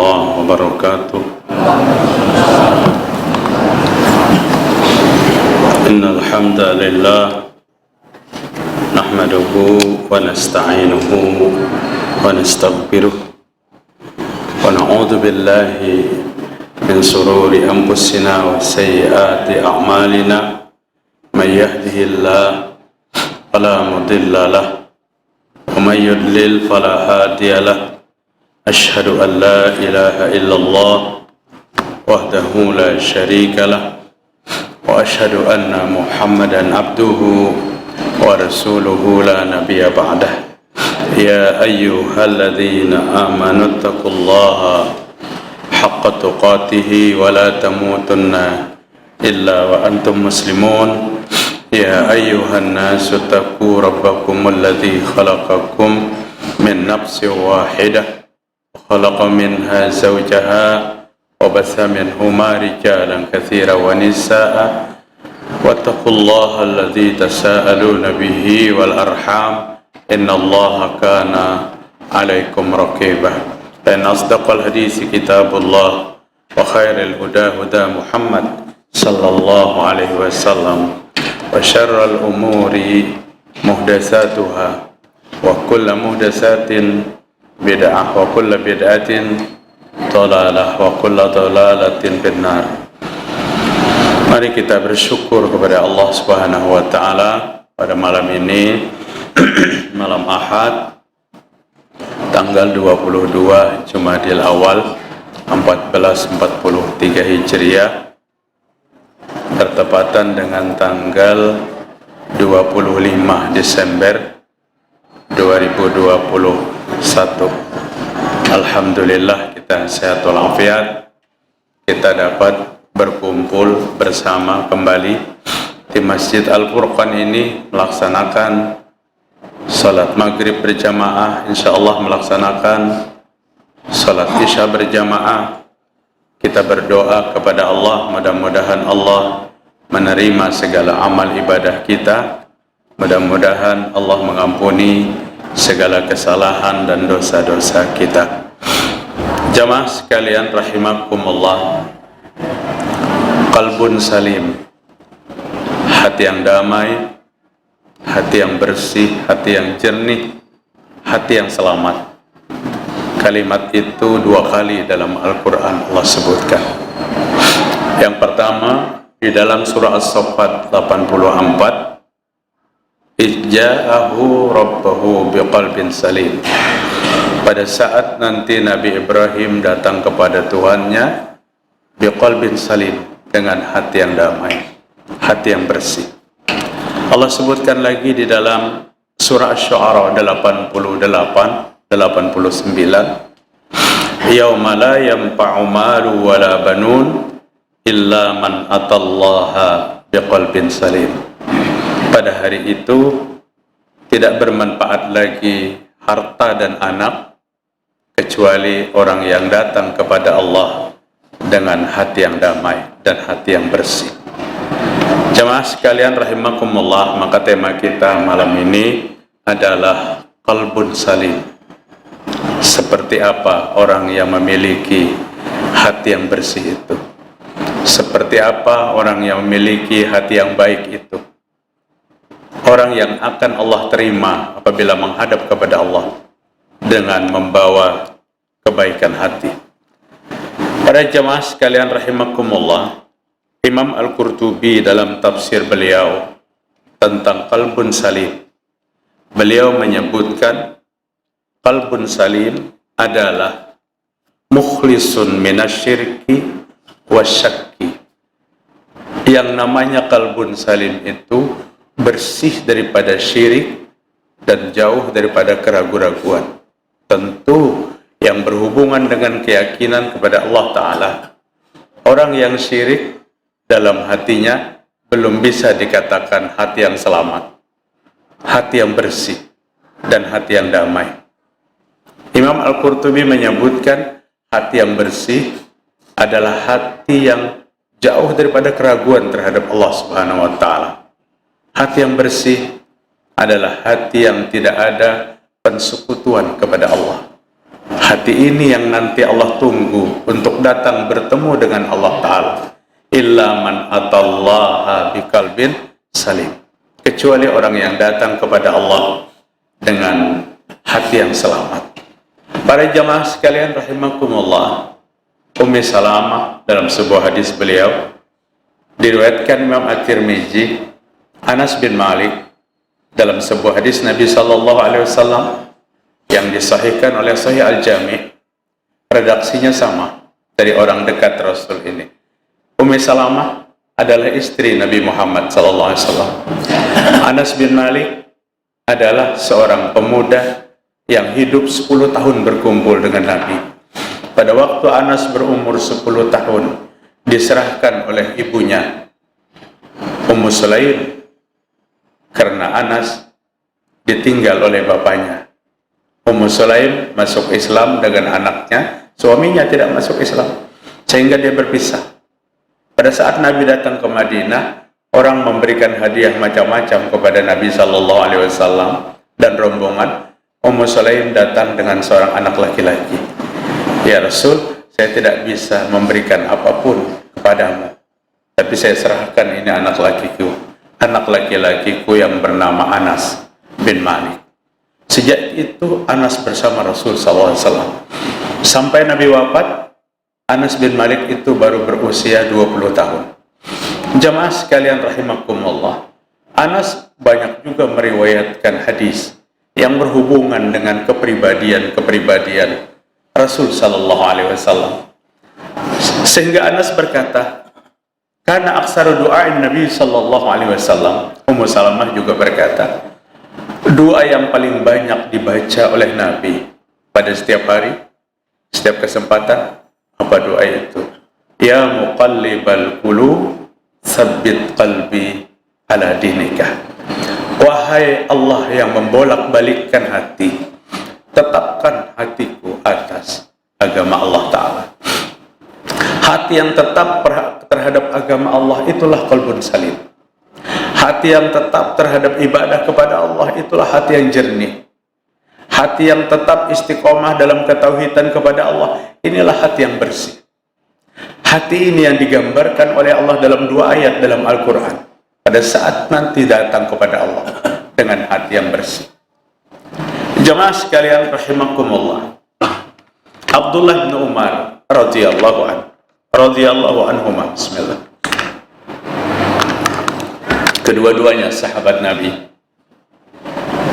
الله وبركاته. إن الحمد لله نحمده ونستعينه ونستغفره ونعوذ بالله من شرور أنفسنا وسيئات أعمالنا. من يهده الله فلا مضل له ومن يضلل فلا هادي له. أشهد أن لا إله إلا الله وحده لا شريك له وأشهد أن محمدا عبده ورسوله لا نبي بعده. يا أيها الذين آمنوا اتقوا الله حق تقاته ولا تموتن إلا وأنتم مسلمون. يا أيها الناس اتقوا ربكم الذي خلقكم من نفس واحدة وخلق منها زوجها وبث منهما رجالا كثيرا ونساء واتقوا الله الذي تساءلون به والأرحام إن الله كان عليكم رقيبا. فإن أصدق الحديث كتاب الله وخير الهدى هدى محمد صلى الله عليه وسلم وشر الأمور محدثاتها وكل محدثات بدعة وكل بدعة ضلالة وكل ضلالة في النار. Mari kita bersyukur kepada Allah Subhanahu wa taala pada malam ini malam Ahad tanggal 22 Jumadil Awal 1443 Hijriah bertepatan dengan tanggal 25 Desember 2021. Alhamdulillah kita sehat walafiat. Kita dapat berkumpul bersama kembali di Masjid Al-Furqan ini melaksanakan salat maghrib berjamaah, insyaallah melaksanakan salat isya berjamaah. Kita berdoa kepada Allah, mudah-mudahan Allah menerima segala amal ibadah kita. Mudah-mudahan Allah mengampuni segala kesalahan dan dosa-dosa kita. Jamaah sekalian rahimakumullah, qalbun salim, hati yang damai, hati yang bersih, hati yang jernih, hati yang selamat. Kalimat itu 2 kali dalam Al-Quran Allah sebutkan. Yang pertama di dalam surah As-Saffat 84, Ijja'ahu rabbahu biqalbin salim. Pada saat nanti Nabi Ibrahim datang kepada Tuhannya biqalbin salim, dengan hati yang damai, hati yang bersih. Allah sebutkan lagi di dalam surah Asy-Syu'ara 89, Yauma la yanfa'u malu wala banun illa man atallaha biqalbin salim. Pada hari itu tidak bermanfaat lagi harta dan anak kecuali orang yang datang kepada Allah dengan hati yang damai dan hati yang bersih. Jemaah sekalian rahimakumullah, maka tema kita malam ini adalah qalbun salim. Seperti apa orang yang memiliki hati yang bersih itu? Seperti apa orang yang memiliki hati yang baik itu? Orang yang akan Allah terima apabila menghadap kepada Allah dengan membawa kebaikan hati. Para jemaah sekalian rahimakumullah, Imam Al-Qurtubi dalam tafsir beliau tentang qalbun salim, beliau menyebutkan qalbun salim adalah mukhlisun minasyirki wasyakki. Yang namanya qalbun salim itu bersih daripada syirik dan jauh daripada keraguan-raguan. Tentu yang berhubungan dengan keyakinan kepada Allah Ta'ala. Orang yang syirik dalam hatinya belum bisa dikatakan hati yang selamat, hati yang bersih, dan hati yang damai. Imam Al-Qurtubi menyebutkan hati yang bersih adalah hati yang jauh daripada keraguan terhadap Allah Subhanahu wa Ta'ala. Hati yang bersih adalah hati yang tidak ada persekutuan kepada Allah. Hati ini yang nanti Allah tunggu untuk datang bertemu dengan Allah Ta'ala. Illa man atallaha biqalbin salim. Kecuali orang yang datang kepada Allah dengan hati yang selamat. Para jamaah sekalian rahimakumullah, Ummi Salamah dalam sebuah hadis beliau diriwayatkan Imam At-Tirmizi, Anas bin Malik dalam sebuah hadis Nabi sallallahu alaihi wasallam yang disahihkan oleh Sahih Al-Jami', redaksinya sama dari orang dekat Rasul ini. Ummi Salamah adalah istri Nabi Muhammad sallallahu alaihi wasallam. Anas bin Malik adalah seorang pemuda yang hidup 10 tahun berkumpul dengan Nabi. Pada waktu Anas berumur 10 tahun, diserahkan oleh ibunya Ummu Sulaim karena Anas ditinggal oleh bapaknya. Ummu Sulaim masuk Islam dengan anaknya, suaminya tidak masuk Islam, sehingga dia berpisah. Pada saat Nabi datang ke Madinah, orang memberikan hadiah macam-macam kepada Nabi sallallahu alaihi wasallam dan rombongan. Ummu Sulaim datang dengan seorang anak laki-laki. Ya Rasul, saya tidak bisa memberikan apapun kepadamu, tapi saya serahkan ini anak laki-lakiku yang bernama Anas bin Malik. Sejak itu Anas bersama Rasul SAW. Sampai Nabi wafat, Anas bin Malik itu baru berusia 20 tahun. Jamaah sekalian rahimakumullah, Anas banyak juga meriwayatkan hadis yang berhubungan dengan kepribadian Rasul sallallahu alaihi wasallam. Sehingga Anas berkata, karena aksaru du'ain Nabi sallallahu alaihi wasallam. Ummu Salamah juga berkata, doa yang paling banyak dibaca oleh Nabi pada setiap hari, setiap kesempatan, apa doa itu? Ya muqallibal qulub, tsabbit qalbi ala dinika. Wahai Allah yang membolak-balikkan hati, tetapkan hatiku atas agama Allah Ta'ala. Hati yang tetap terhadap agama Allah itulah qalbun salim. Hati yang tetap terhadap ibadah kepada Allah itulah hati yang jernih. Hati yang tetap istiqomah dalam ketauhidan kepada Allah, inilah hati yang bersih. Hati ini yang digambarkan oleh Allah dalam 2 ayat dalam Al-Quran. Pada saat nanti datang kepada Allah dengan hati yang bersih. Jamaah sekalian rahimakumullah, Abdullah bin Umar radhiyallahu anhuma, bismillah. Kedua-duanya sahabat Nabi.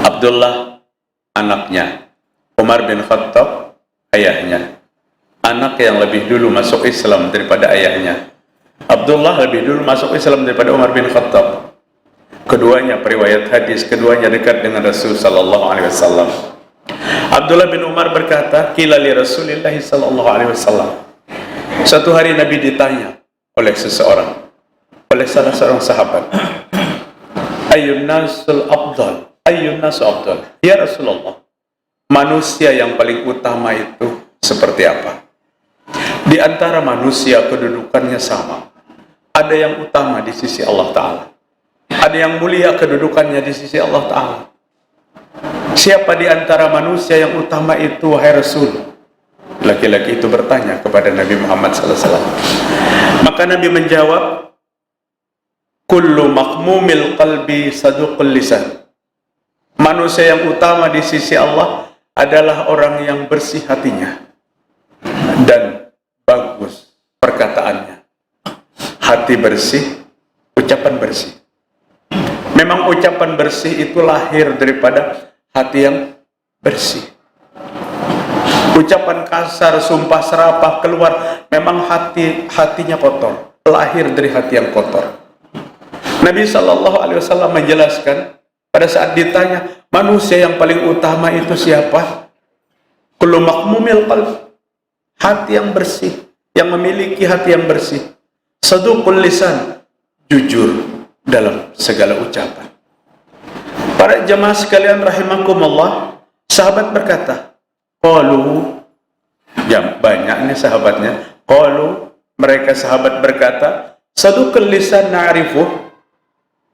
Abdullah anaknya, Umar bin Khattab ayahnya. Anak yang lebih dulu masuk Islam daripada ayahnya. Abdullah lebih dulu masuk Islam daripada Umar bin Khattab. Keduanya periwayat hadis, keduanya dekat dengan Rasul sallallahu alaihi wasallam. Abdullah bin Umar berkata, qila li Rasulillah sallallahu alaihi wasallam. Satu hari Nabi ditanya oleh seseorang, oleh salah seorang sahabat, ayyun nasul afdal? Ayyun nasu afdal? Ya Rasulullah, manusia yang paling utama itu seperti apa? Di antara manusia kedudukannya sama. Ada yang utama di sisi Allah Ta'ala, ada yang mulia kedudukannya di sisi Allah Ta'ala. Siapa di antara manusia yang utama itu, wahai Rasul? Laki-laki itu bertanya kepada Nabi Muhammad SAW. Maka Nabi menjawab, kullu maqmumil qalbi saduqul lisan. Manusia yang utama di sisi Allah adalah orang yang bersih hatinya dan bagus perkataannya. Hati bersih, ucapan bersih. Memang ucapan bersih itu lahir daripada hati yang bersih. Ucapan kasar, sumpah serapah keluar, memang hatinya kotor, lahir dari hati yang kotor. Nabi SAW menjelaskan pada saat ditanya, manusia yang paling utama itu siapa? Kullu maqmumil qalb, hati yang bersih, yang memiliki hati yang bersih. Saduqul lisan, jujur dalam segala ucapan. Para jamaah sekalian rahimakumullah, sahabat berkata, qalu, banyak ini sahabatnya, qalu, mereka sahabat berkata, saduqul lisan na'rifuh.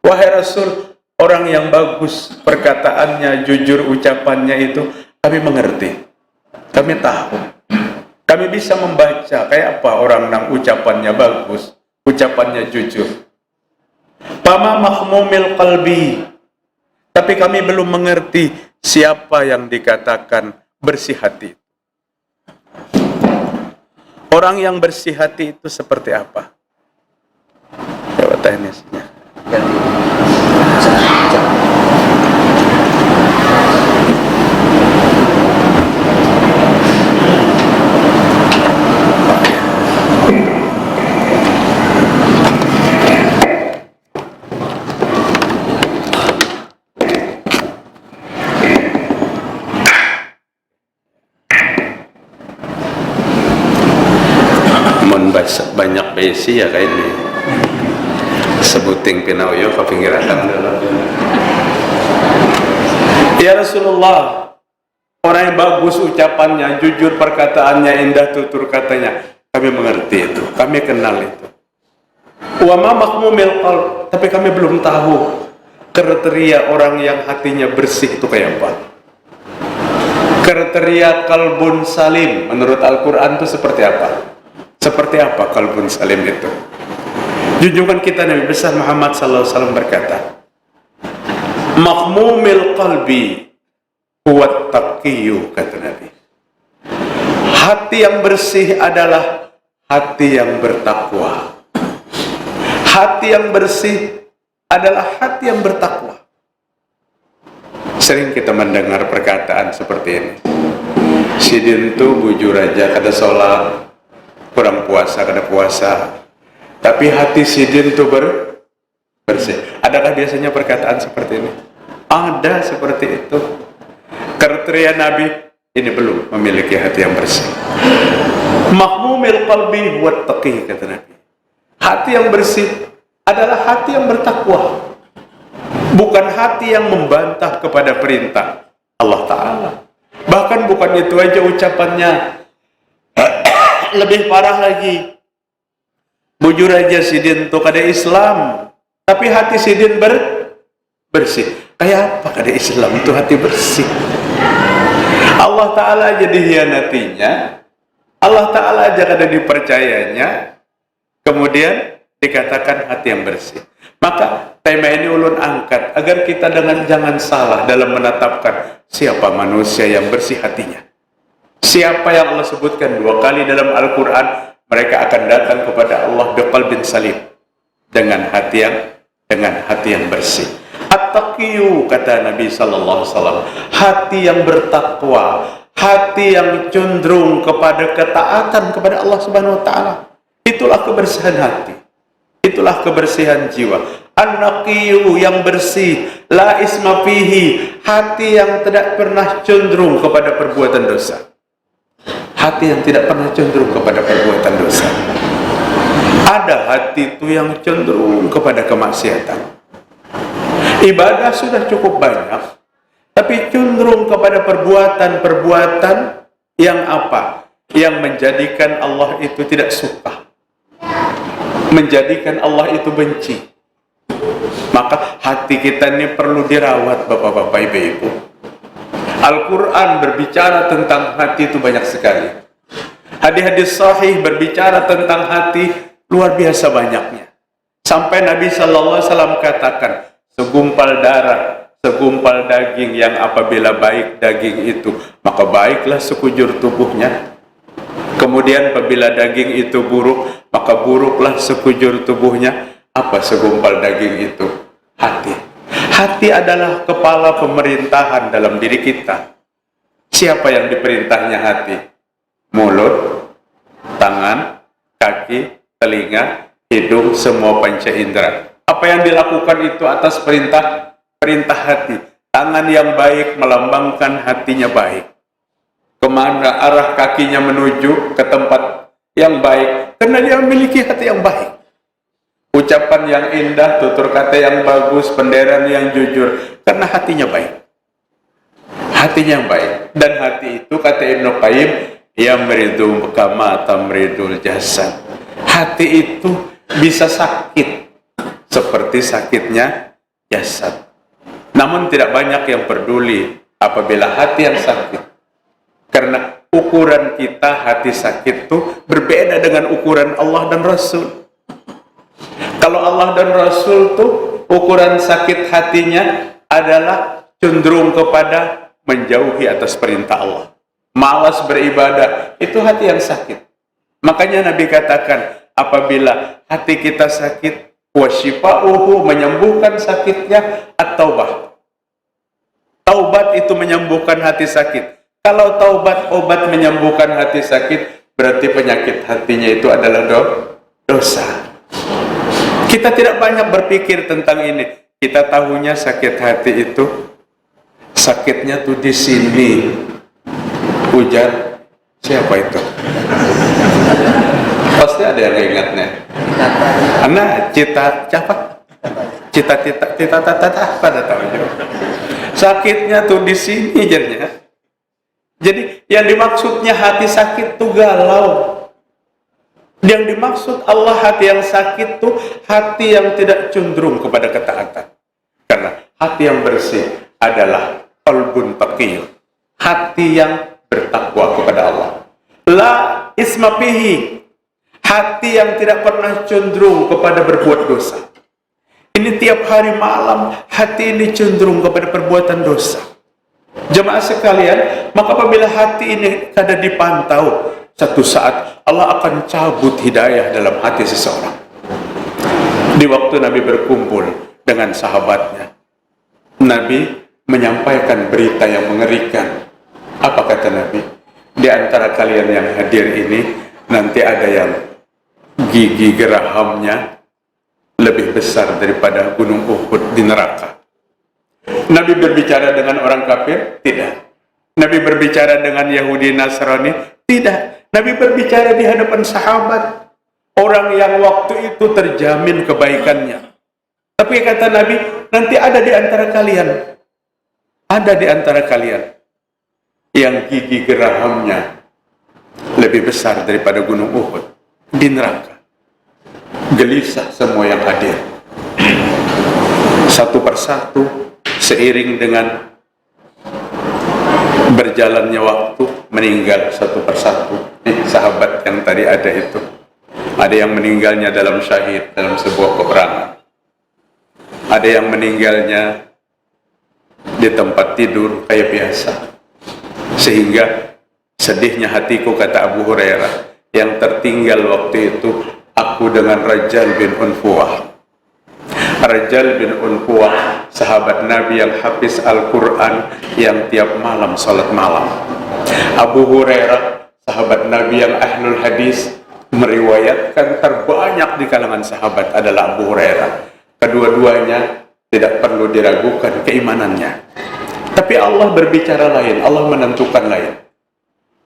Wahai Rasul, orang yang bagus perkataannya, jujur ucapannya itu kami mengerti. Kami tahu. Kami bisa membaca kayak apa orang yang ucapannya bagus, ucapannya jujur. Pama mahmumil qalbi. Tapi kami belum mengerti siapa yang dikatakan bersih hati. Orang yang bersih hati itu seperti apa? Coba teknisnya. Banyak besi ya kayak ini sebuting pinauyo ke pinggir akan ya Rasulullah, orang yang bagus ucapannya, jujur perkataannya, indah tutur katanya, kami mengerti itu, kami kenal itu. Wa ma mahmumil qalb, tapi kami belum tahu kriteria orang yang hatinya bersih itu kayak apa. Kriteria kalbun salim menurut Al-Quran itu seperti apa? Seperti apa kalbun salim itu? Junjungan kita Nabi besar Muhammad SAW berkata, mahmumil qalbi huwa taqiyyu, kata Nabi. Hati yang bersih adalah hati yang bertakwa. Hati yang bersih adalah hati yang bertakwa. Sering kita mendengar perkataan seperti ini. Sidin tu bujur aja kada sholat, kurang puasa kada puasa, tapi hati sidin tu bersih. Adakah biasanya perkataan seperti ini? Ada seperti itu. Kriteria Nabi ini belum memiliki hati yang bersih. Mahmumil qalbi wa taqi, kata Nabi. Hati yang bersih adalah hati yang bertakwa, bukan hati yang membantah kepada perintah Allah Ta'ala. Bahkan bukan itu aja ucapannya, lebih parah lagi. Bujur aja sidin tu kada Islam, tapi hati sidin bersih. Kayak apa kada Islam itu hati bersih? Allah Ta'ala aja dihianatinya, Allah Ta'ala aja kada dipercayanya, kemudian dikatakan hati yang bersih. Maka tema ini ulun angkat agar kita jangan salah dalam menetapkan siapa manusia yang bersih hatinya. Siapa yang Allah sebutkan 2 kali dalam Al-Quran, mereka akan datang kepada Allah biqalbin salim, dengan hati yang bersih. At-taqiyyu, kata Nabi sallallahu alaihi wasallam, hati yang bertakwa, hati yang cenderung kepada ketaatan kepada Allah Subhanahu wa taala. Itulah kebersihan hati. Itulah kebersihan jiwa. An-naqiyyu, yang bersih, la isma fihi, hati yang tidak pernah cenderung kepada perbuatan dosa. Hati yang tidak pernah cenderung kepada perbuatan dosa. Ada hati itu yang cenderung kepada kemaksiatan. Ibadah sudah cukup banyak, tapi cenderung kepada perbuatan-perbuatan yang apa? Yang menjadikan Allah itu tidak suka, menjadikan Allah itu benci. Maka hati kita ini perlu dirawat, bapak-bapak, ibu-ibu. Al-Quran berbicara tentang hati itu banyak sekali. Hadis-hadis sahih berbicara tentang hati luar biasa banyaknya. Sampai Nabi sallallahu alaihi wasallam katakan, segumpal darah, segumpal daging yang apabila baik daging itu, maka baiklah sekujur tubuhnya. Kemudian apabila daging itu buruk, maka buruklah sekujur tubuhnya. Apa segumpal daging itu? Hati. Hati adalah kepala pemerintahan dalam diri kita. Siapa yang diperintahnya hati? Mulut, tangan, kaki, telinga, hidung, semua panca indera. Apa yang dilakukan itu atas perintah hati. Tangan yang baik melambangkan hatinya baik. Kemana arah kakinya menuju? Ke tempat yang baik, karena dia memiliki hati yang baik. Ucapan yang indah, tutur kata yang bagus, penderian yang jujur, karena hatinya baik. Hatinya yang baik. Dan hati itu, kata Ibnu Qayyim, yamridu kama tamridul jasad. Hati itu bisa sakit seperti sakitnya jasad. Namun tidak banyak yang peduli apabila hati yang sakit. Karena ukuran kita hati sakit tuh berbeda dengan ukuran Allah dan Rasul. Kalau Allah dan Rasul tuh ukuran sakit hatinya adalah cenderung kepada menjauhi atas perintah Allah, malas beribadah, itu hati yang sakit. Makanya Nabi katakan, apabila hati kita sakit, wasyifa'uhu, menyembuhkan sakitnya, at-taubah. Taubat itu menyembuhkan hati sakit. Kalau taubat, obat menyembuhkan hati sakit, berarti penyakit hatinya itu adalah dosa. Kita tidak banyak berpikir tentang ini. Kita tahunya sakit hati itu, sakitnya tuh di sini. Ujar, siapa itu? Pasti ada yang ingatnya. Anak cita pada tahu juga. Sakitnya tuh di sini jadinya. Jadi yang dimaksudnya hati sakit tuh galau. Yang dimaksud Allah hati yang sakit tuh hati yang tidak cenderung kepada ketaatan. Karena hati yang bersih adalah qalbun taqiyun, hati yang bertakwa kepada Allah. La isma fihi, hati yang tidak pernah cenderung kepada berbuat dosa. Ini tiap hari malam hati ini cenderung kepada perbuatan dosa. Jemaah sekalian, maka apabila hati ini kada dipantau, satu saat Allah akan cabut hidayah dalam hati seseorang. Di waktu Nabi berkumpul dengan sahabatnya, Nabi menyampaikan berita yang mengerikan. Apa kata Nabi? Di antara kalian yang hadir ini, nanti ada yang gigi gerahamnya lebih besar daripada gunung Uhud di neraka. Nabi berbicara dengan orang kafir? Tidak. Nabi berbicara dengan Yahudi Nasrani? Tidak. Nabi berbicara di hadapan sahabat, orang yang waktu itu terjamin kebaikannya. Tapi kata Nabi, nanti ada di antara kalian, yang gigi gerahamnya lebih besar daripada gunung Uhud di neraka. Gelisah semua yang hadir. Satu persatu, seiring dengan berjalannya waktu, meninggal satu persatu. Sahabat yang tadi ada itu, ada yang meninggalnya dalam syahid, dalam sebuah peperangan. Ada yang meninggalnya di tempat tidur kayak biasa. Sehingga sedihnya hatiku, kata Abu Hurairah, yang tertinggal waktu itu aku dengan Rajal bin Unfuwah. Rajal bin Unfuwah, sahabat Nabi yang hafiz Al-Quran, yang tiap malam salat malam. Abu Hurairah, sahabat Nabi yang ahlul hadis, meriwayatkan terbanyak di kalangan sahabat adalah Abu Hurairah. Kedua-duanya tidak perlu diragukan keimanannya. Tapi Allah berbicara lain, Allah menentukan lain.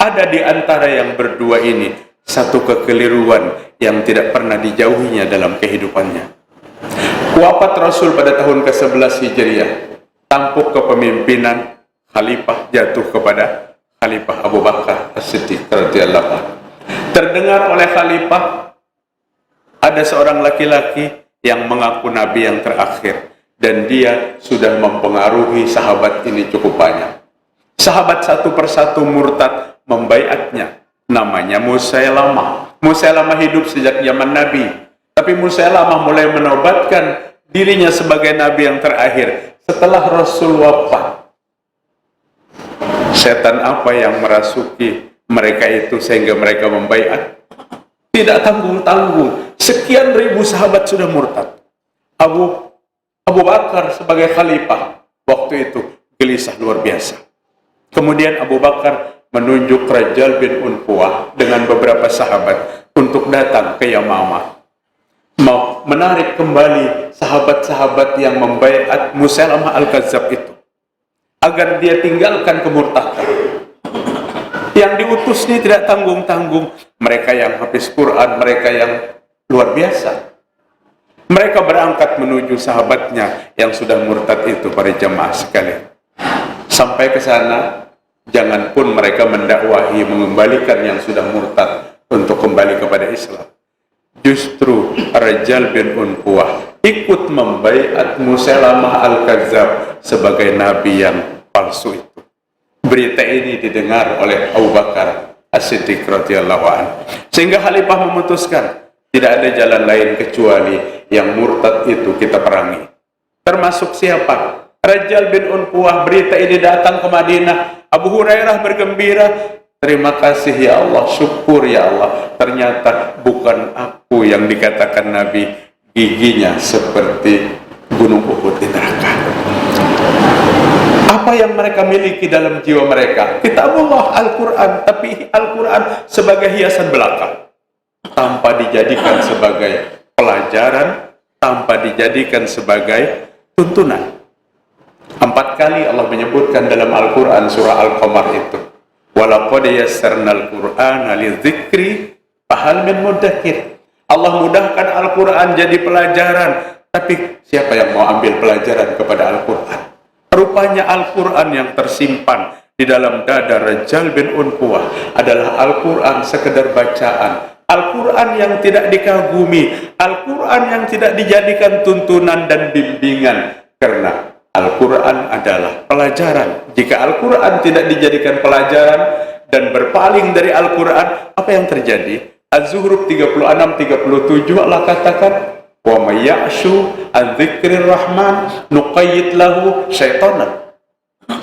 Ada di antara yang berdua ini satu kekeliruan yang tidak pernah dijauhinya dalam kehidupannya. Wafat Rasul pada tahun ke-11 Hijriah, tampuk kepemimpinan khalifah jatuh kepada Khalifah Abu Bakar As-Siddiq radhiyallahu anhu. Terdengar oleh khalifah ada seorang laki-laki yang mengaku nabi yang terakhir, dan dia sudah mempengaruhi sahabat ini cukup banyak. Sahabat satu persatu murtad membaiatnya. Namanya Musailamah. Musailamah hidup sejak zaman Nabi, tapi Musailamah mulai menobatkan dirinya sebagai nabi yang terakhir setelah Rasul wafat. Setan apa yang merasuki mereka itu sehingga mereka membaiat? Tidak tanggung-tanggung, sekian ribu sahabat sudah murtad. Abu Bakar sebagai khalifah waktu itu gelisah luar biasa. Kemudian Abu Bakar menunjuk Rajal bin Unfuwah dengan beberapa sahabat untuk datang ke Yamamah, mau menarik kembali sahabat-sahabat yang membaiat Musailamah Al-Kadzab itu agar dia tinggalkan kemurtadan. Yang diutus ini tidak tanggung-tanggung, mereka yang hafiz Quran, mereka yang luar biasa. Mereka berangkat menuju sahabatnya yang sudah murtad itu, para jemaah sekalian. Sampai ke sana, jangan pun mereka mendakwahi mengembalikan yang sudah murtad untuk kembali kepada Islam. Justru Rajal bin Unfuwah ikut membaiat Musailamah Al-Kadzab sebagai nabi yang palsu itu. Berita ini didengar oleh Abu Bakar. As-Siddiq radhiyallahu anhu. Sehingga khalifah memutuskan tidak ada jalan lain kecuali yang murtad itu kita perangi. Termasuk siapa? Rajal bin Unquwah. Berita ini datang ke Madinah. Abu Hurairah bergembira, terima kasih ya Allah, syukur ya Allah, ternyata bukan aku yang dikatakan Nabi giginya seperti gunung Uhud di neraka. Apa yang mereka miliki dalam jiwa mereka? Kitabullah, Al-Quran. Tapi Al-Quran sebagai hiasan belaka, tanpa dijadikan sebagai pelajaran, tanpa dijadikan sebagai tuntunan. 4 kali Allah menyebutkan dalam Al-Quran surah Al-Qamar itu, walaqad yassarnal Qur'ana lidzikri fahal min mudzakir. Allah mudahkan Al-Quran jadi pelajaran, tapi siapa yang mau ambil pelajaran kepada Al-Quran? Rupanya Al-Quran yang tersimpan di dalam dada Rajal bin Unquwah adalah Al-Quran sekedar bacaan, Al-Quran yang tidak dikagumi, Al-Quran yang tidak dijadikan tuntunan dan bimbingan. Karena Al-Quran adalah pelajaran. Jika Al-Quran tidak dijadikan pelajaran dan berpaling dari Al-Quran, apa yang terjadi? Az-Zuhruf 36-37 Allah katakan, wa may ya'shu an dzikrir rahman nuqayyid lahu syaitanan.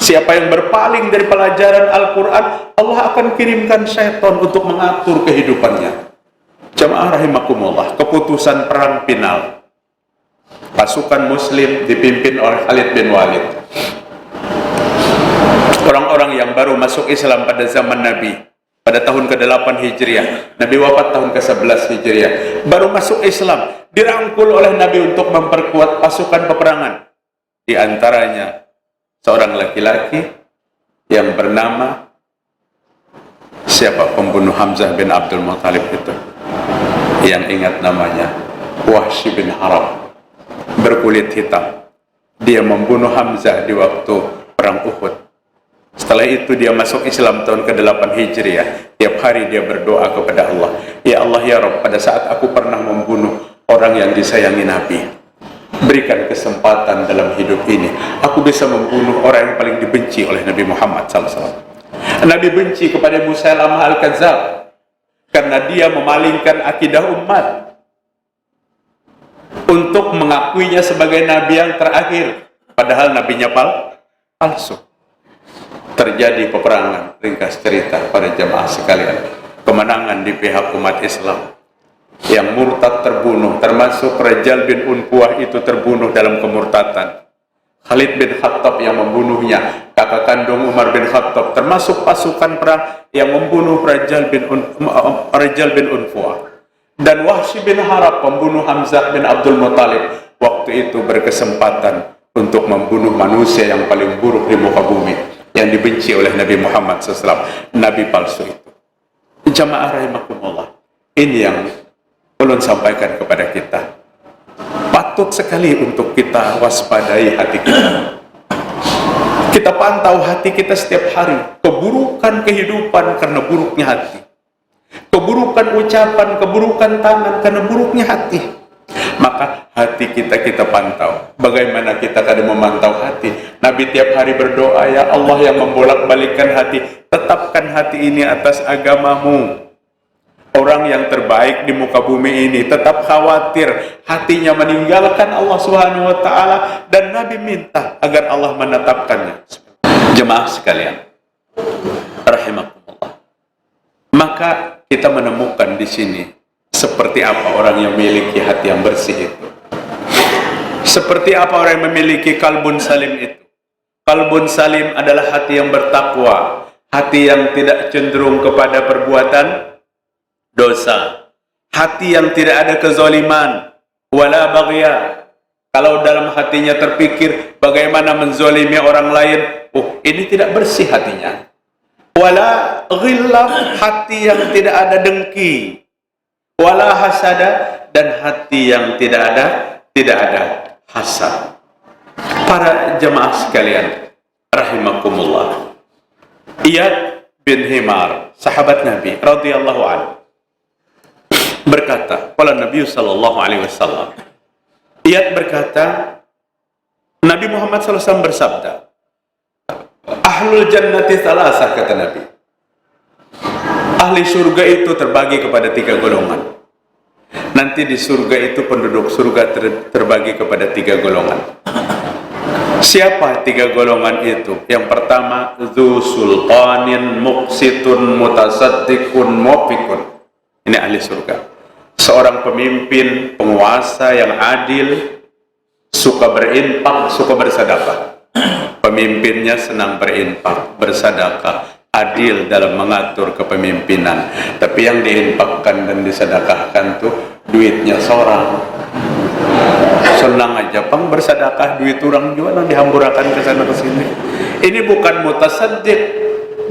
Siapa yang berpaling dari pelajaran Al-Quran, Allah akan kirimkan syaitan untuk mengatur kehidupannya. Jamaah rahimakumullah, keputusan perang final, pasukan muslim dipimpin oleh Khalid bin Walid. Orang-orang yang baru masuk Islam pada zaman Nabi, pada tahun ke-8 Hijriah, Nabi wafat tahun ke-11 Hijriah, baru masuk Islam, dirangkul oleh Nabi untuk memperkuat pasukan peperangan. Di antaranya seorang laki-laki yang bernama siapa? Pembunuh Hamzah bin Abdul Muthalib itu, yang ingat namanya Wahsy bin Harb, berkulit hitam. Dia membunuh Hamzah di waktu perang Uhud. Setelah itu dia masuk Islam tahun ke-8 Hijriah. Tiap hari dia berdoa kepada Allah, ya Allah ya Rabb, pada saat aku pernah membunuh orang yang disayangi Nabi, berikan kesempatan dalam hidup ini aku bisa membunuh orang yang paling dibenci oleh Nabi Muhammad SAW. Nabi benci kepada Musailamah Al-Kadzab karena dia memalingkan akidah umat untuk mengakuinya sebagai Nabi yang terakhir, padahal Nabinya palsu. Terjadi peperangan, ringkas cerita pada jamaah sekalian, kemenangan di pihak umat Islam. Yang murtad terbunuh, termasuk Rajal bin Unquwah itu terbunuh dalam kemurtadan. Khalid bin Khattab yang membunuhnya, kakak kandung Umar bin Khattab, termasuk pasukan perang yang membunuh Rajal bin Unquwah. Dan Wahsy bin Harb, pembunuh Hamzah bin Abdul Muthalib, waktu itu berkesempatan untuk membunuh manusia yang paling buruk di muka bumi, yang dibenci oleh Nabi Muhammad SAW, Nabi palsu itu. Jamaah rahimakumullah, ini yang ulun sampaikan kepada kita. Patut sekali untuk kita waspadai hati kita. Kita pantau hati kita setiap hari. Keburukan kehidupan karena buruknya hati, keburukan ucapan, keburukan tangan karena buruknya hati. Maka hati kita pantau. Bagaimana kita kadang memantau hati? Nabi tiap hari berdoa, ya Allah yang membolak-balikkan hati, tetapkan hati ini atas agamamu. Orang yang terbaik di muka bumi ini tetap khawatir hatinya meninggalkan Allah Subhanahu wa Ta'ala, dan Nabi minta agar Allah menetapkannya. Jemaah sekalian rahimakumullah, maka kita menemukan di sini seperti apa orang yang memiliki hati yang bersih itu. Seperti apa orang yang memiliki kalbun salim itu. Kalbun salim adalah hati yang bertakwa, hati yang tidak cenderung kepada perbuatan dosa, hati yang tidak ada kezaliman, wala baghya. Kalau dalam hatinya terpikir bagaimana menzalimi orang lain, oh ini tidak bersih hatinya. Wala ghillah, hati yang tidak ada dengki. Wala hasada, dan hati yang tidak ada hasad. Para jemaah sekalian rahimakumullah, Iyad bin Himar, sahabat Nabi radhiyallahu anhu, berkata, qala Nabi sallallahu alaihi wasallam, Iyad berkata, Nabi Muhammad SAW bersabda, ahlul jannati thalasah, kata Nabi, Ahli surga itu terbagi kepada 3 golongan. Nanti di surga itu penduduk surga terbagi kepada 3 golongan. Siapa 3 golongan itu? Yang pertama, dzu sultanin muqsitun mutasaddiqun muwaffiqun. Ini ahli surga. Seorang pemimpin, penguasa yang adil, suka berinfak, suka bersedekah. Pemimpinnya senang berinfak, bersedekah, adil dalam mengatur kepemimpinan. Tapi yang diinfakkan dan disedekahkan tuh duitnya seorang. Senang aja pang bersedekah, duit orang juga yang dihamburakan ke sana ke sini. Ini bukan mutasaddiq,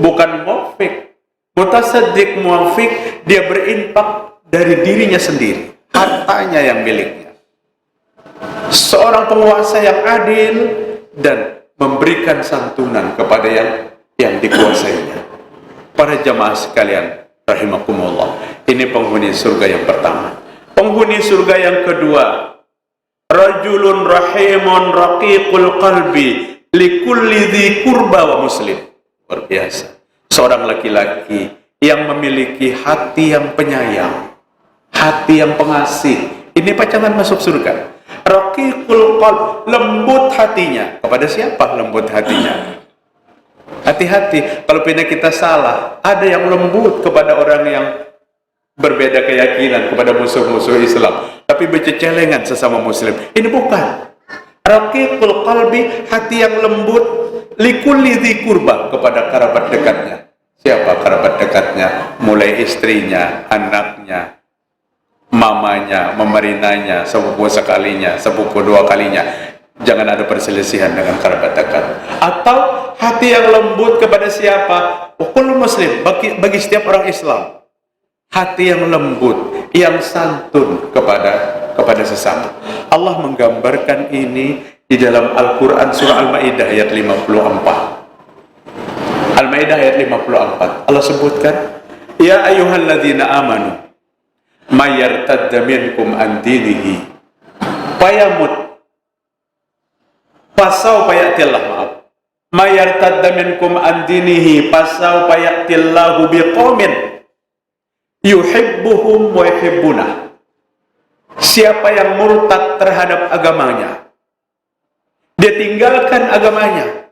bukan muwaffiq. Mutasaddiq, muwaffiq, dia berinfak dari dirinya sendiri, hartanya yang miliknya. Seorang penguasa yang adil dan memberikan santunan kepada yang dikuasainya. Para jamaah sekalian rahimakumullah, ini penghuni surga yang pertama. Penghuni surga yang kedua, rajulun rahimun raqiqul qalbi likulli dzi qurba wa muslim. Luar biasa. Seorang laki-laki yang memiliki hati yang penyayang, hati yang pengasih. Ini pacangan masuk surga. Raqiqul qalb, lembut hatinya. Kepada siapa lembut hatinya? Hati-hati, kalau kita salah, ada yang lembut kepada orang yang berbeda keyakinan, kepada musuh-musuh Islam, tapi bercecelengan sesama muslim. Ini bukan. Raqiqul qalbi, hati yang lembut, likulli dzi qurba, kepada kerabat dekatnya. Siapa kerabat dekatnya? Mulai istrinya, anaknya, mamanya, memarinanya, sepupu sekalinya, sepupu 2 kalinya. Jangan ada perselisihan dengan kerabat dekat. Atau hati yang lembut kepada siapa? Kullu muslim, bagi setiap orang Islam. Hati yang lembut, yang santun kepada sesama. Allah menggambarkan ini di dalam Al-Quran surah Al-Maidah ayat 54. Al-Maidah ayat 54. Allah sebutkan, ya ayyuhalladzina amanu may yartadda minkum an dinihi fayamut fasawfa ya'tillah, maaf, may yartadda minkum an dinihi fasawfa ya'tillahu biqaumin yuhibbuhum wa yuhibbunah. Siapa yang murtad terhadap agamanya, dia tinggalkan agamanya,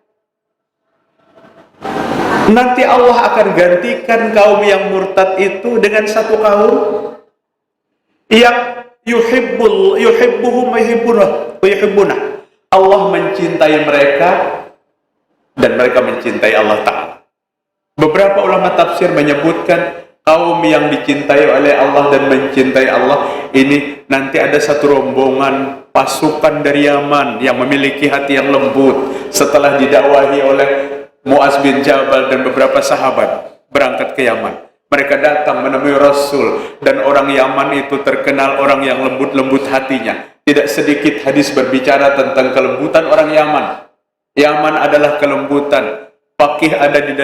nanti Allah akan gantikan kaum yang murtad itu dengan satu kaum yang yuhibbuhum wa yuhibbunah. Allah mencintai mereka dan mereka mencintai Allah Ta'ala. Beberapa ulama tafsir menyebutkan kaum yang dicintai oleh Allah dan mencintai Allah ini nanti ada satu rombongan pasukan dari Yaman yang memiliki hati yang lembut. Setelah didakwahi oleh Mu'az bin Jabal dan beberapa sahabat berangkat ke Yaman, mereka datang menemui Rasul, dan orang Yaman itu terkenal orang yang lembut-lembut hatinya. Tidak sedikit hadis berbicara tentang kelembutan orang Yaman. Yaman adalah kelembutan. Faqih ada di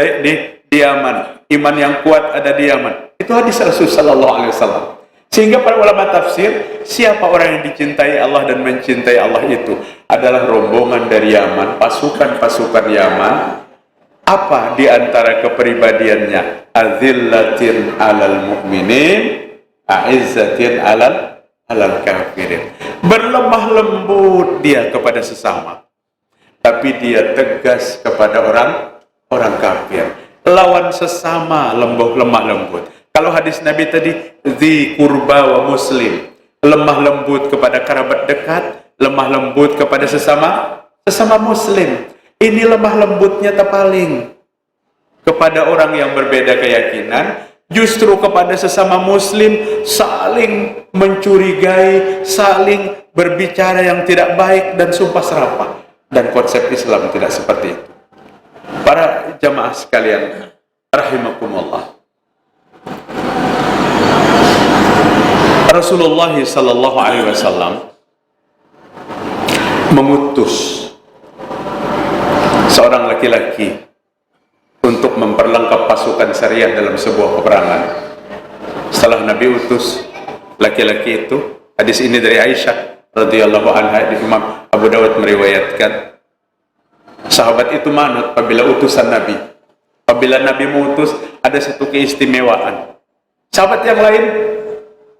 Yaman, iman yang kuat ada di Yaman. Itu hadis Rasul sallallahu alaihi wasallam. Sehingga para ulama tafsir, siapa orang yang dicintai Allah dan mencintai Allah itu adalah rombongan dari Yaman, pasukan-pasukan Yaman. Apa di antara kepribadiannya? Azillatin 'alal mu'minin, a'izzatin 'alal kafirin. Berlemah lembut dia kepada sesama, tapi dia tegas kepada orang kafir. Lawan sesama lemah lembut. Kalau hadis Nabi tadi, dzi qurba wa muslim, lemah lembut kepada kerabat dekat, lemah lembut kepada sesama muslim. Ini lemah lembutnya terpaling kepada orang yang berbeda keyakinan. Justru kepada sesama muslim saling mencurigai, saling berbicara yang tidak baik dan sumpah serapah. Dan konsep Islam tidak seperti itu. Para jamaah sekalian rahimakumullah, Rasulullah sallallahu alaihi wasallam mengutus seorang laki-laki untuk memperlengkap pasukan syariah dalam sebuah peperangan. Setelah Nabi utus laki-laki itu, hadis ini dari Aisyah radhiyallahu anha, Imam Abu Dawud meriwayatkan, sahabat itu manut apabila utusan Nabi. Apabila Nabi mengutus, ada satu keistimewaan. Sahabat yang lain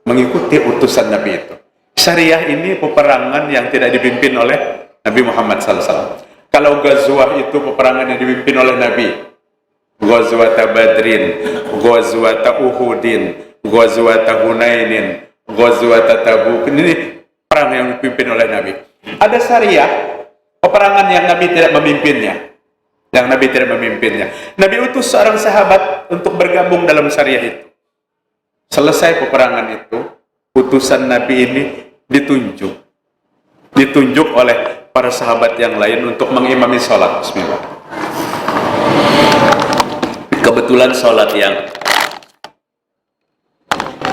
mengikuti utusan Nabi itu. Syariah ini peperangan yang tidak dipimpin oleh Nabi Muhammad SAW. Kalau Ghazwah itu peperangan yang dipimpin oleh Nabi, Ghazwat Badrin, Ghazwat Uhudin, Ghazwat Hunainin, Ghazwat Tabuk, ini perang yang dipimpin oleh Nabi. Ada syariah peperangan yang Nabi tidak memimpinnya, Nabi utus seorang sahabat untuk bergabung dalam syariah itu. Selesai peperangan itu, utusan Nabi ini ditunjuk oleh para sahabat yang lain untuk mengimami sholat. Bismillah. Kebetulan sholat yang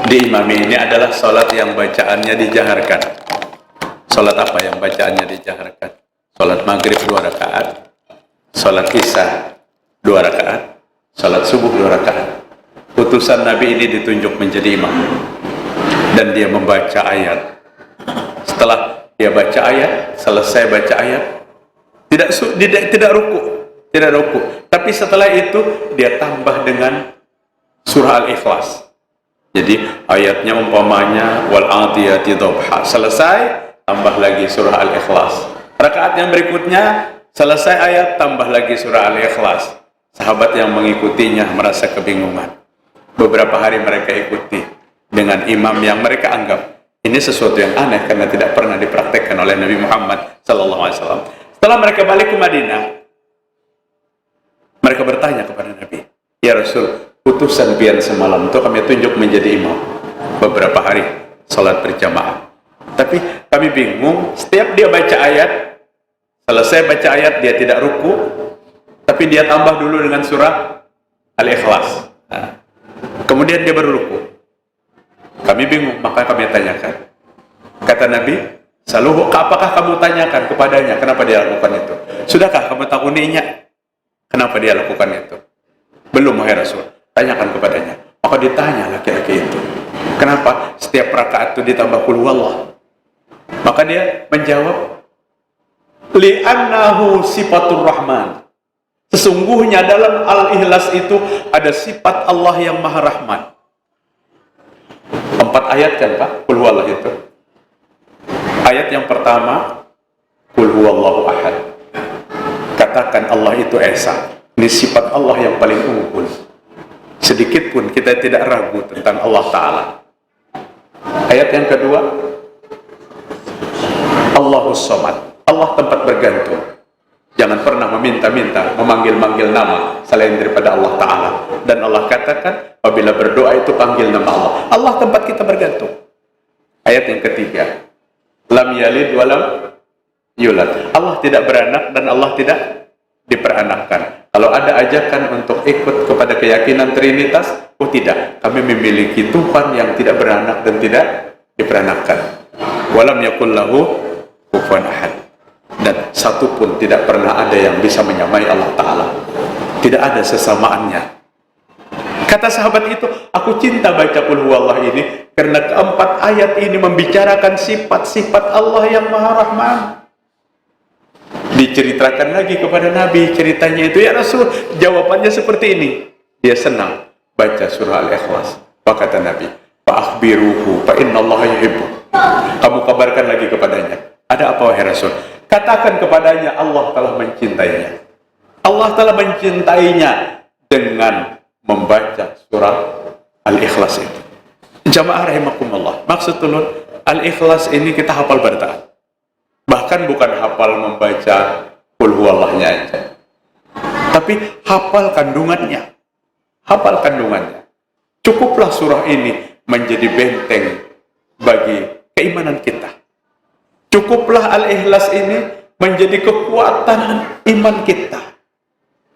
diimami ini adalah sholat yang bacaannya dijaharkan. Sholat apa yang bacaannya dijaharkan? Sholat maghrib 2 rakaat, sholat isya 2 rakaat, sholat subuh 2 rakaat. Utusan Nabi ini ditunjuk menjadi imam, dan dia membaca ayat. Setelah dia baca ayat, selesai baca ayat, tidak ruku, tapi setelah itu dia tambah dengan surah Al-Ikhlas. Jadi ayatnya umpamanya wal adiyati dhabha, selesai tambah lagi surah Al-Ikhlas. Rakaat yang berikutnya selesai ayat, tambah lagi surah Al-Ikhlas. Sahabat yang mengikutinya merasa kebingungan. Beberapa hari mereka ikuti dengan imam yang mereka anggap ini sesuatu yang aneh karena tidak pernah dipraktekkan oleh Nabi Muhammad SAW. Setelah mereka balik ke Madinah, mereka bertanya kepada Nabi, "Ya Rasul, utusan pian semalam itu kami tunjuk menjadi imam beberapa hari salat berjamaah. Tapi kami bingung, setiap dia baca ayat, selesai baca ayat dia tidak ruku, tapi dia tambah dulu dengan surah Al-Ikhlas. Kemudian dia baru ruku. Kami bingung, maka kami tanyakan." Kata Nabi, "Saluhu, apakah kamu tanyakan kepadanya kenapa dia lakukan itu? Sudahkah kamu takuninya kenapa dia lakukan itu?" "Belum, wahai Rasul." "Tanyakan kepadanya." Maka ditanya laki-laki itu, "Kenapa setiap rakaat itu ditambah qul huwallah?" Maka dia menjawab, "Li'annahu sifatur rahman." Sesungguhnya dalam Al-Ikhlas itu ada sifat Allah yang Maha Rahman. 4 ayat kan Pak, qul huwallah itu. Ayat yang pertama, qul huwallahu ahad. Katakan Allah itu esa. Ini sifat Allah yang paling unggul. Sedikit pun kita tidak ragu tentang Allah Ta'ala. Ayat yang kedua, Allahus Samad. Allah tempat bergantung. Jangan pernah meminta-minta, memanggil-manggil nama selain daripada Allah Ta'ala. Dan Allah katakan, apabila berdoa itu panggil nama Allah. Allah tempat kita bergantung. Ayat yang ketiga, lam yalid walam yulad. Allah tidak beranak dan Allah tidak diperanakkan. Kalau ada ajakan untuk ikut kepada keyakinan Trinitas, oh tidak, kami memiliki Tuhan yang tidak beranak dan tidak diperanakkan. Walam yakul lahu kufuwan ahad. Dan satu pun tidak pernah ada yang bisa menyamai Allah Ta'ala. Tidak ada sesamaannya. Kata sahabat itu, aku cinta baca qul huwallah ini karena keempat ayat ini membicarakan sifat-sifat Allah yang Maha Rahman. Diceritakan lagi kepada Nabi ceritanya itu, "Ya Rasul, jawabannya seperti ini." Dia senang baca surah Al-Ikhlas. Apa kata Nabi? "Fa'akhbiruhu fa innallaha yuhibbu." Kamu kabarkan lagi kepadanya. Ada apa wahai Rasul? Katakan kepadanya Allah telah mencintainya. Allah telah mencintainya dengan membaca surah Al-Ikhlas itu. Jamaah rahimakumullah. Maksud ulun, Al-Ikhlas ini kita hafal bertahan. Bahkan bukan hafal membaca qul huwallahnya aja, tapi hafal kandungannya. Hafal kandungannya. Cukuplah surah ini menjadi benteng bagi keimanan kita. Cukuplah Al-Ikhlas ini menjadi kekuatan iman kita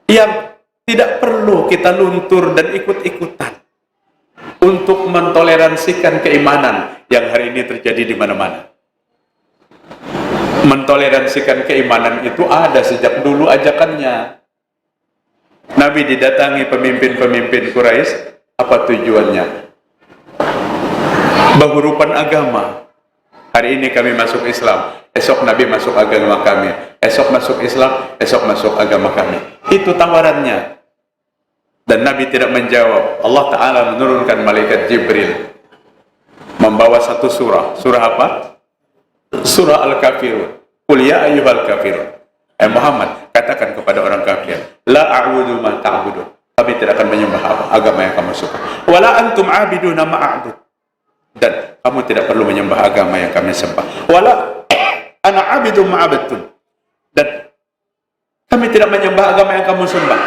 yang tidak perlu kita luntur dan ikut-ikutan untuk mentoleransikan keimanan yang hari ini terjadi di mana-mana. Mentoleransikan keimanan itu ada sejak dulu ajakannya. Nabi didatangi pemimpin-pemimpin Quraisy, apa tujuannya? Bahurupan agama. Hari ini kami masuk Islam, esok Nabi masuk agama kami, esok masuk Islam, esok masuk agama kami. Itu tawarannya. Dan Nabi tidak menjawab. Allah Ta'ala menurunkan malaikat Jibril membawa satu surah. Surah apa? Surah Al-Kafirun. Qul ya ayyuhal kafirun. Muhammad, katakan kepada orang kafir, la a'budu ma ta'budun. Kami tidak akan menyembah agama yang kamu suka. Wala antum 'abiduna ma a'bud. Dan kamu tidak perlu menyembah agama yang kami sembah. Wala ana 'abidu ma 'abadtum. Dan kami tidak menyembah agama yang kamu sembah.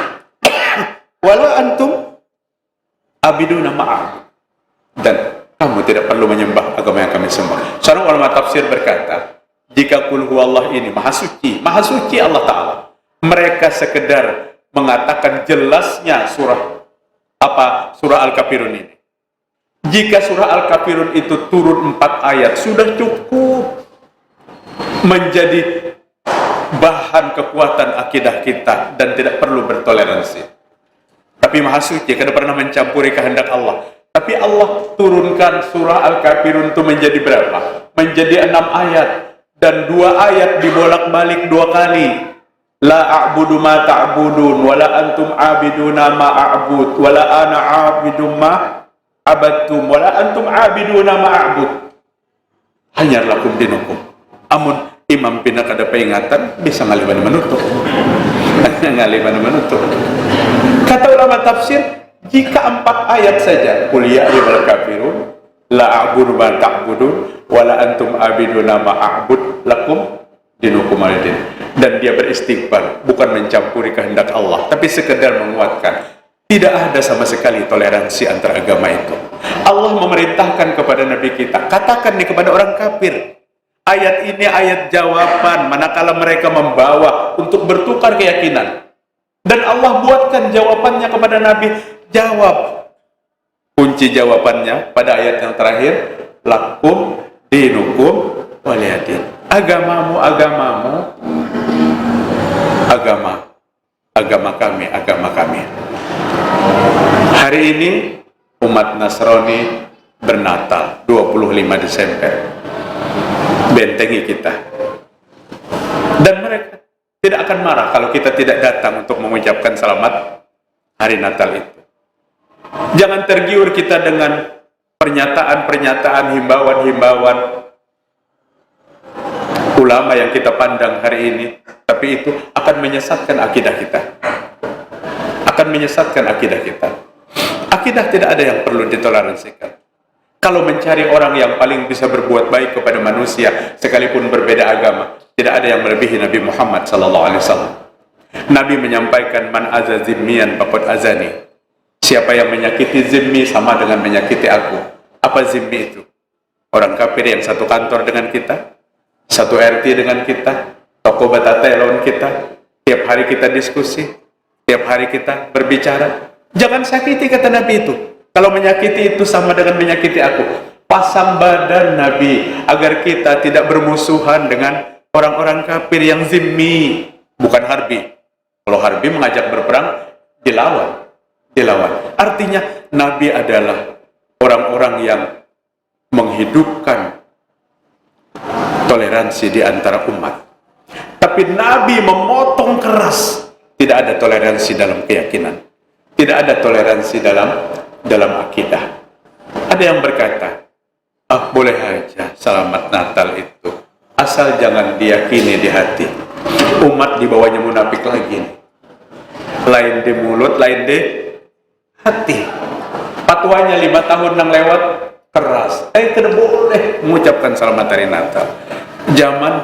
Wala antum 'abiduna ma a'bud. Dan kamu tidak perlu menyembah agama yang kami sembah. Seorang ulama tafsir berkata, jika Qul huwallah ini maha suci Allah Ta'ala, mereka sekedar mengatakan jelasnya surah Al-Kafirun ini. Jika surah Al-Kafirun itu turun 4 ayat, sudah cukup menjadi bahan kekuatan akidah kita dan tidak perlu bertoleransi. Tapi maha suci, karena pernah mencampuri kehendak Allah. Tapi Allah turunkan surah Al-Kafirun itu menjadi berapa? Menjadi 6 ayat. Dan 2 ayat dibolak-balik 2 kali. La a'budu ma ta'budun, wala antum 'abiduna ma a'bud, wala ana 'abidu ma 'abadtum, wala antum 'abiduna ma a'bud. Hanya lakum dinukum. Amun imam pindah kada peringatan, bisa ngaliban menutup. Ngaliban menutup. Kata ulama tafsir, jika 4 ayat saja, qul ya ayyuhal kafirun, la a'budu ma ta'budun, wala antum abiduna ma a'bud, lakum dinukum walidin. Dan dia beristighfar, bukan mencampuri kehendak Allah, tapi sekedar menguatkan. Tidak ada sama sekali toleransi antara agama itu. Allah memerintahkan kepada Nabi kita, katakan nih kepada orang kafir, ayat ini ayat jawaban manakala mereka membawa untuk bertukar keyakinan. Dan Allah buatkan jawabannya kepada Nabi, jawab. Kunci jawabannya pada ayat yang terakhir, lakum dinukum waliyadin. Agamamu, agama kami. Hari ini umat Nasrani bernatal 25 Desember. Bentengi kita. Dan mereka tidak akan marah kalau kita tidak datang untuk mengucapkan selamat hari Natal itu. Jangan tergiur kita dengan pernyataan-pernyataan, himbauan-himbauan ulama yang kita pandang hari ini, tapi itu akan menyesatkan akidah kita. Akidah tidak ada yang perlu ditoleransikan. Kalau mencari orang yang paling bisa berbuat baik kepada manusia, sekalipun berbeda agama, tidak ada yang melebihi Nabi Muhammad SAW. Nabi menyampaikan, man azza zimmiyan faqad azani. Siapa yang menyakiti zimmi sama dengan menyakiti aku. Apa zimmi itu? Orang kafir yang satu kantor dengan kita, satu RT dengan kita, toko batate lawan kita, tiap hari kita diskusi, tiap hari kita berbicara. Jangan sakiti, kata Nabi itu. Kalau menyakiti itu sama dengan menyakiti aku. Pasang badan Nabi agar kita tidak bermusuhan dengan orang-orang kafir yang zimmi, bukan harbi. Kalau harbi mengajak berperang, dilawan. Artinya Nabi adalah orang-orang yang menghidupkan toleransi di antara umat. Tapi Nabi memotong keras. Tidak ada toleransi dalam keyakinan. Tidak ada toleransi dalam akidah. Ada yang berkata, boleh aja selamat Natal itu, asal jangan diyakini di hati. Umat di bawahnya munafik lagi nih. Lain di mulut, lain di hati. Fatwanya 5 tahun yang lewat keras. Tidak boleh mengucapkan selamat hari Natal. Zaman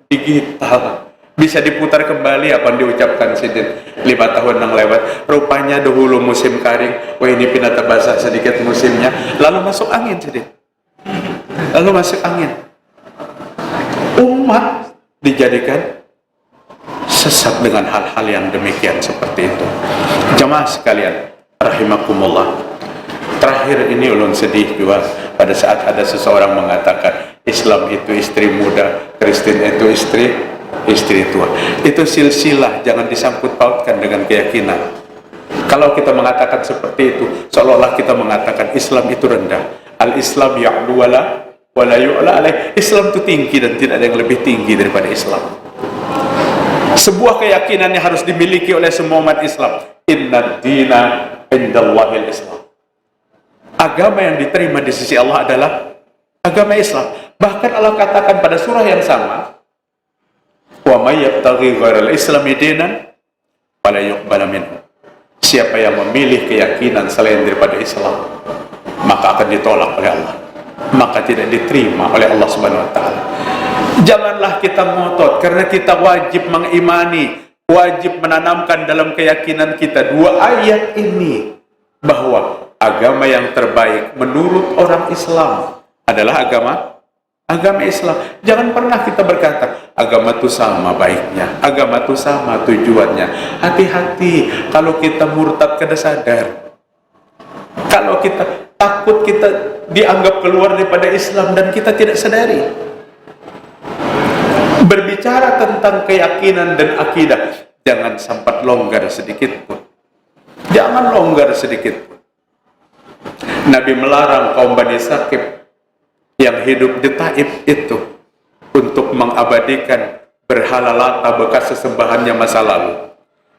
digital bisa diputar kembali apa yang diucapkan sidin 5 tahun yang lewat. Rupanya dahulu musim kering, wah ini pindah terbasah sedikit musimnya, lalu masuk angin sidin. Umat dijadikan sesat dengan hal-hal yang demikian seperti itu. Jamaah sekalian rahimakumullah, terakhir ini ulun sedih juga pada saat ada seseorang mengatakan Islam itu istri muda, Kristen itu istri tua. Itu silsilah, jangan disangkut pautkan dengan keyakinan. Kalau kita mengatakan seperti itu, seolah-olah kita mengatakan Islam itu rendah. Al-Islam ya'lu wala yu'la alaih. Islam itu tinggi dan tidak ada yang lebih tinggi daripada Islam. Sebuah keyakinan yang harus dimiliki oleh semua umat Islam. Inna dina indallahil Islam. Agama yang diterima di sisi Allah adalah agama Islam. Bahkan Allah katakan pada surah yang sama, wa may yabtaghi ghairal islami dinan fala yuqbal minhu. Siapa yang memilih keyakinan selain daripada Islam, maka akan ditolak oleh Allah, maka tidak diterima oleh Allah Subhanahu wa taala. Janganlah kita ngotot, karena kita wajib mengimani, wajib menanamkan dalam keyakinan kita dua ayat ini, bahwa agama yang terbaik menurut orang Islam adalah agama Islam. Jangan pernah kita berkata agama itu sama baiknya, agama itu sama tujuannya. Hati-hati kalau kita murtad, kada sadar. Kalau kita takut kita dianggap keluar daripada Islam dan kita tidak sadari. Berbicara tentang keyakinan dan akidah, jangan sempat longgar sedikit pun. Jangan longgar sedikit pun. Nabi melarang kaum Bani Saqif yang hidup di Taif itu untuk mengabadikan berhala Lata bekas sesembahannya masa lalu,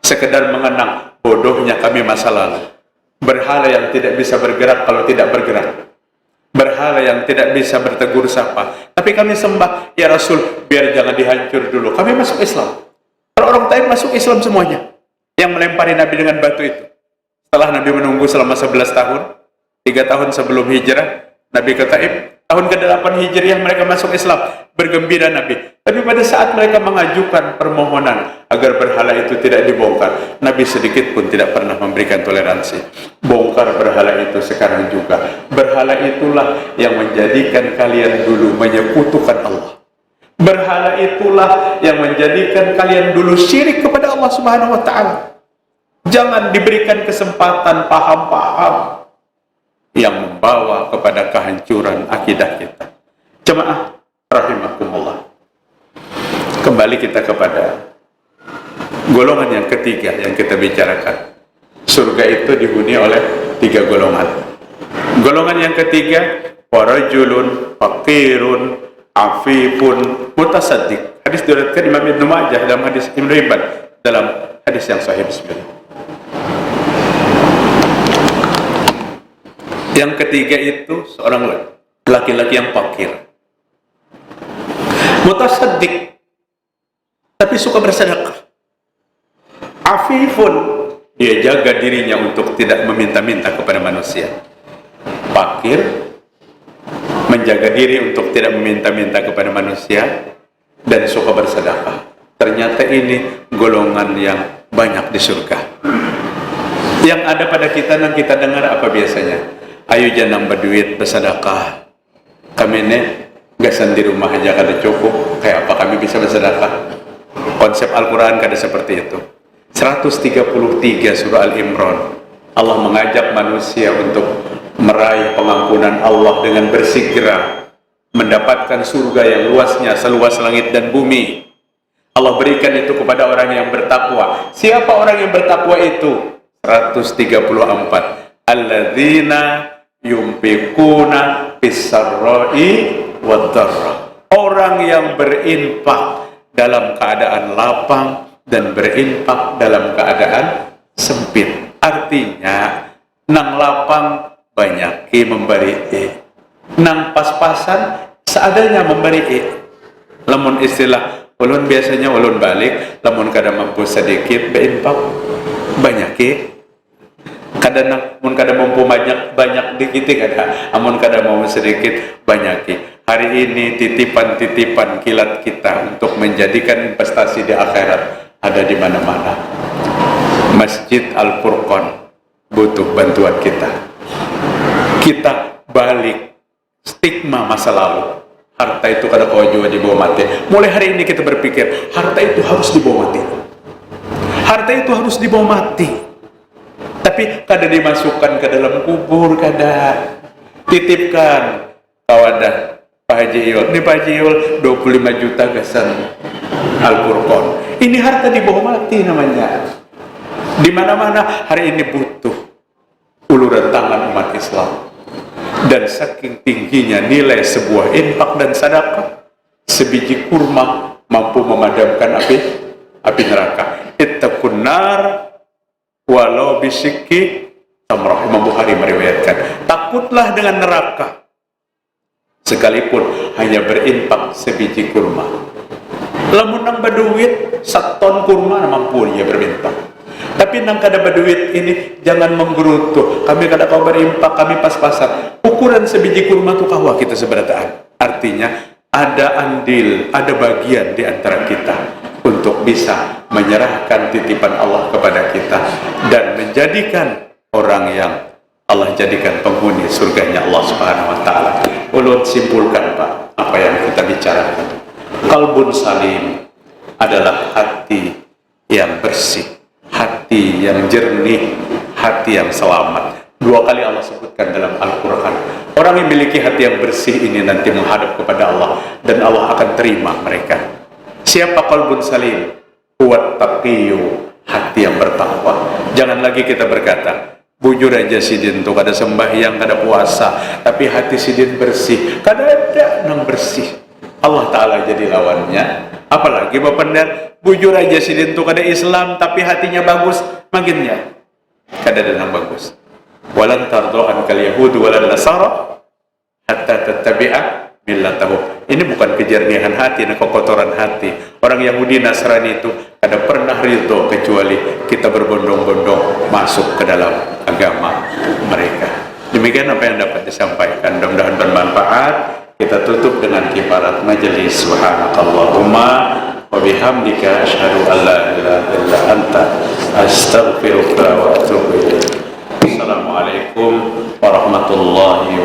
sekedar mengenang bodohnya kami masa lalu. Berhala yang tidak bisa bergerak kalau tidak bergerak, berhala yang tidak bisa bertegur sapa, tapi kami sembah. Ya Rasul, biar jangan dihancur dulu, kami masuk Islam. Kalau orang Taif masuk Islam semuanya, yang melempari Nabi dengan batu itu. Setelah Nabi menunggu selama 11 tahun, 3 tahun sebelum hijrah, Nabi ke Taif, tahun ke-8 Hijriah mereka masuk Islam, bergembira Nabi. Tapi pada saat mereka mengajukan permohonan agar berhala itu tidak dibongkar, Nabi sedikit pun tidak pernah memberikan toleransi. Bongkar berhala itu sekarang juga. Berhala itulah yang menjadikan kalian dulu menyekutukan Allah. Berhala itulah yang menjadikan kalian dulu syirik kepada Allah Subhanahu wa taala. Jangan diberikan kesempatan paham-paham yang membawa kepada kehancuran akidah kita. Jemaah rahimakumullah. Kembali kita kepada golongan yang ketiga yang kita bicarakan. Surga itu dihuni oleh 3 golongan. Golongan yang ketiga, warajulun faqirun afifun mutasaddiq. Hadis diriwayatkan Imam Ibnu Majah dalam hadis Ibnu Hibban dalam hadis yang sahih. Bismillah. Yang ketiga itu seorang laki-laki yang fakir, mutasaddiq, tapi suka bersedekah. Afifun, dia jaga dirinya untuk tidak meminta-minta kepada manusia. Fakir, menjaga diri untuk tidak meminta-minta kepada manusia, dan suka bersedekah. Ternyata ini golongan yang banyak di surga. Yang ada pada kita dan kita dengar apa biasanya? Ayo jangan berduit bersedekah. Kami ini gasan di rumah aja kada cukup. Kayak apa kami bisa bersedekah? Konsep Al-Quran kada seperti itu. 133 surah Al-Imran, Allah mengajak manusia untuk meraih pengampunan Allah dengan bersegera mendapatkan surga yang luasnya seluas langit dan bumi. Allah berikan itu kepada orang yang bertakwa. Siapa orang yang bertakwa itu? 134. Alladzina yumfikuna fis-sarra'i wad-dharra. Orang yang berinfak dalam keadaan lapang dan berinfak dalam keadaan sempit. Artinya nang lapang banyak memberi, nang pas-pasan seadanya memberi. Lamun istilah ulun biasanya ulun balik, lamun kada mampu sedikit berinfak banyak. Kadang mun kada mampu banyak dikit kada, amun kada mau sedikit banyak. Hari ini titipan-titipan kilat kita untuk menjadikan investasi di akhirat ada di mana-mana. Masjid Al-Furqan butuh bantuan kita. Kita balik stigma masa lalu. Harta itu kada kau jual dibawa mati. Mulai hari ini kita berpikir harta itu harus dibawa mati. Harta itu harus dibawa mati. Tapi kada dimasukkan ke dalam kubur, kada titipkan kawadah Pak Haji Iul. Ini Pak Haji Iul 25 juta gasan Al-Furqan. Ini harta dibawa mati namanya. Di mana-mana hari ini butuh uluran tangan umat Islam. Dan saking tingginya nilai sebuah infak dan sedekah, sebiji kurma mampu memadamkan api neraka. Ittaqun nar walau bisyikki tamrah. Imam Bukhari meriwayatkan, takutlah dengan neraka sekalipun hanya berinfak sebiji kurma. Lamun nang baduit 1 ton kurma mampu dia berinfak. Tapi nang kada baduit ini jangan menggerutu. Kami kada kau berinfak, kami pas-pasan. Ukuran sebiji kurma tu kahwa kita seberataan. Artinya ada andil, ada bagian di antara kita untuk bisa menyerahkan titipan Allah kepada kita dan menjadikan orang yang Allah jadikan penghuni surganya Allah Subhanahu wa taala. Ulun simpulkan Pak apa yang kita bicarakan. Qalbun salim adalah hati yang bersih, hati yang jernih, hati yang selamat. 2 kali Allah sebutkan dalam Al-Quran. Orang yang memiliki hati yang bersih ini nanti menghadap kepada Allah dan Allah akan terima mereka. Siapa qalbun salim? Huwat taqiyyu, hati yang bertakwa. Jangan lagi kita berkata, bujur aja sidin tuh kada sembahyang, kada puasa, tapi hati sidin bersih. Kada ada nang bersih. Allah Ta'ala jadi lawannya. Apalagi bapanda bujur aja sidin tuh kada Islam, tapi hatinya bagus, makinnya kada ada nang bagus. Walan tardo ankal yahudu walan nasara hatta tattabi'a millatahum. Ini bukan kejernihan hati, ini kekotoran hati. Orang Yahudi Nasrani itu kada pernah ridho kecuali kita berbondong-bondong masuk ke dalam agama mereka. Demikian apa yang dapat disampaikan, mudah-mudahan bermanfaat. Kita tutup dengan kifarat majelis. Subhanakallahumma wa bihamdika asyhadu an la ilaha illa anta astaghfiruka wa atubu ilaik. Assalamualaikum warahmatullahi